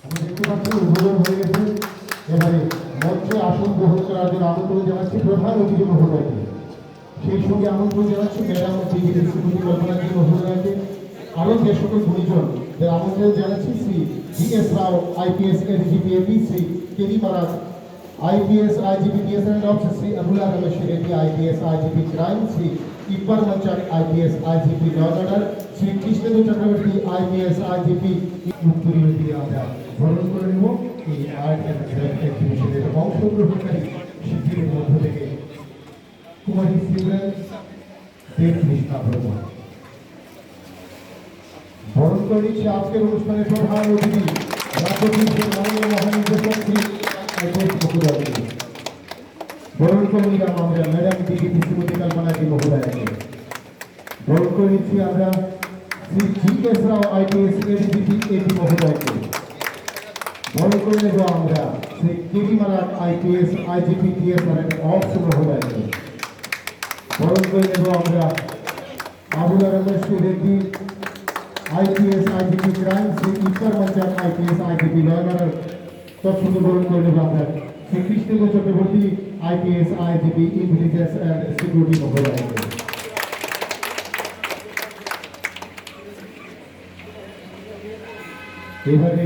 আমি দেখতে পাচ্ছি উদ্বোধন হয়ে গেছে। এবারে মঞ্চে আসন গ্রহণ করার জন্য আমন্ত্রণ জানাচ্ছি প্রধান অতিথি মহোদয়কে। সেই সঙ্গে আমন্ত্রণ জানাচ্ছি ম্যাডাম ডিগ্রি শ্রীমতী কল্পনাজি মহোদয়কে। আরও যে সকল গুণীজন আমন্ত্রণ জানাচ্ছি Shri DS Rao IPS ADGP Shri Keri Maraj IPS IGP DSN officer Shri Abul Ramesh Reddy IPS IGP crime Shri Iqbal Manchari IPS IGP law order Shri Krishnendu Chakraborty IPS IGP উত্তরীয় দিয়ে আমরা বরণ করে নেব এই আর্ট অ্যান্ড ক্রাফট এক্সিবিশনের অংশগ্রহণকারী শিল্পীদের মধ্য থেকে কুমারী সিমরান দেব কৃষ্ণা বর্মন বরণ করে নিচ্ছে আজকের অনুষ্ঠানের প্রধান অতিথি রাজ্য পুলিশের মাননীয় মহানির্দেশক শ্রী মহোদয়কে। বরণ করে নিলাম আমরা ম্যাডাম ডিগ্রি শ্রীমতী কল্পনাজি মহোদয়কে। বরণ করে নিচ্ছি আমরা শ্রী GS রাও IPS ADGP মহোদয়কে। বরণ করে নেব আমরা Shri Keri Maraj IPS IGP DSN office মহোদয়কে। বরণ করে নেব আমরা Abul Ramesh Reddy IPS IGP crime Shri Iqbal Manchari IPS IGP law order তৎসঙ্গে বরণ করে নেব আমরা Shri Krishnendu Chakraborty IPS IGP intelligence and security মহোদয়কে। এবারে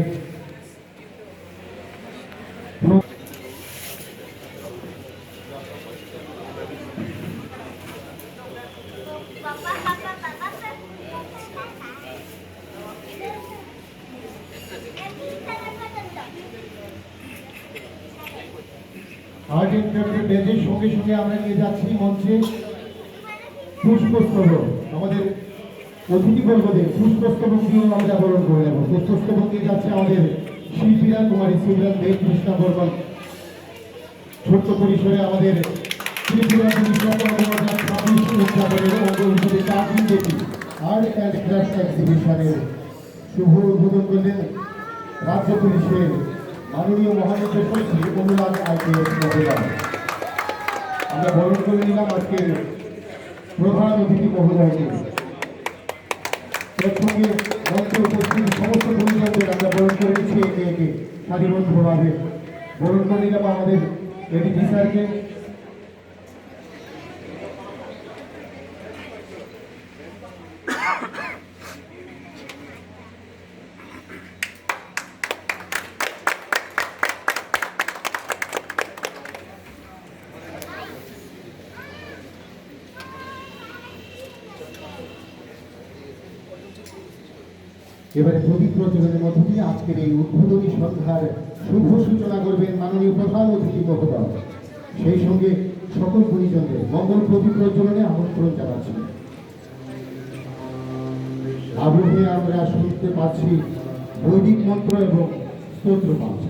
আর্ট অ্যান্ড ক্রাফটের বেজের সঙ্গে সঙ্গে আমরা নিয়ে যাচ্ছি মঞ্চে পুষ্পস্তবক। আমাদের অতিথিবর্গদের পুষ্পস্তবক দিয়েও আমরা বরণ করে নেব। পুষ্পস্তবক দিয়ে যাচ্ছে আমাদের শিল্পীরা কুমারী সিমরান দেব কৃষ্ণা বর্মন। ছোট্ট পরিসরে আমাদের ত্রিপুরা উদযাপনের অঙ্গ হিসেবে 4 দিন ব্যাপী আর্ট অ্যান্ড ক্রাফট এক্সিবিশনের শুভ উদ্বোধন করলেন রাজ্য পুলিশের মাননীয় মহানির্দেশক শ্রী অনুরাগ IPS মহোদয়। আমরা বরণ করে নিলাম আজকের প্রধান অতিথি মহোদয়কে। প্রসঙ্গে মঞ্চে উপস্থিত সমস্ত গুণীজনদের আমরা বরণ করে নিচ্ছি একে একে সারিবদ্ধভাবে। বরণ করে নিলাম আমাদের ADG স্যারকে। এবারে প্রদীপ প্রজ্বলনের মধ্য দিয়ে আজকের এই উদ্বোধনী সন্ধ্যার শুভ সূচনা করবেন মাননীয় প্রধান অতিথি মহোদয়। সেই সঙ্গে সকল গুণীজনদের মঙ্গল প্রদীপ প্রজ্বলনে আমন্ত্রণ জানাচ্ছি। আবহে আমরা শুনতে পাচ্ছি বৈদিক মন্ত্র এবং স্তোত্র পাঠ।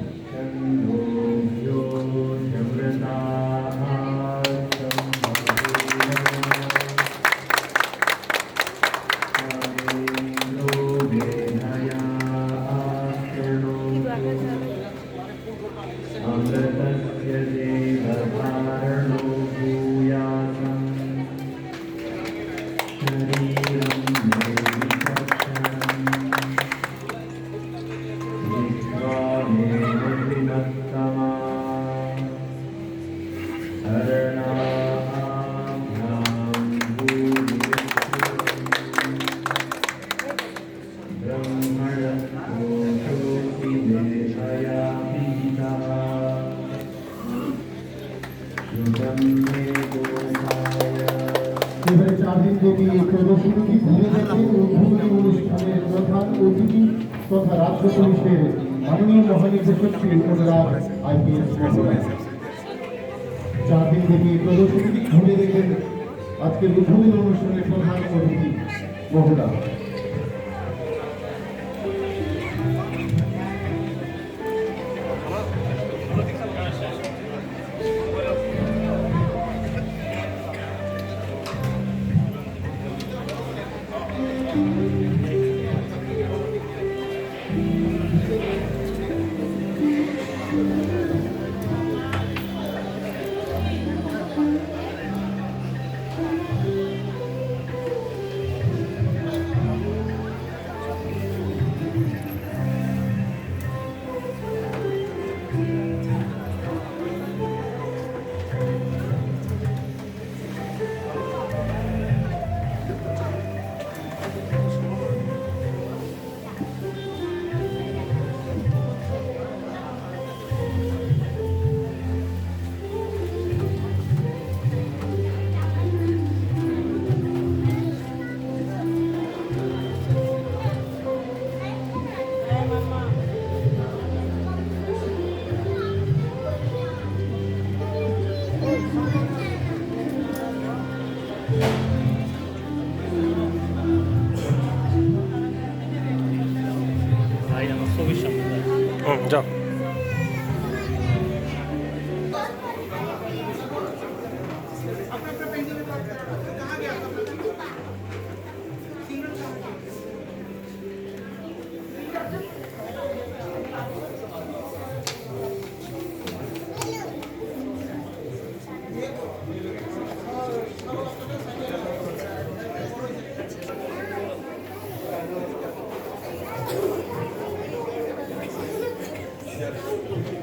এবারে 4 দিন ব্যাপী প্রদর্শনীটি ঘুরে দেখে উদ্বোধনী অনুষ্ঠানের প্রধান অতিথি তথা রাজ্য পুলিশের মাননীয় মহানির্দেশক শ্রী অনুরাগ IPS মহোদয়। 4 দিন ব্যাপী প্রদর্শনীটি ঘুরে দেখেন আজকের উদ্বোধনী অনুষ্ঠানের প্রধান অতিথি মহোদয়। যাও। Gracias.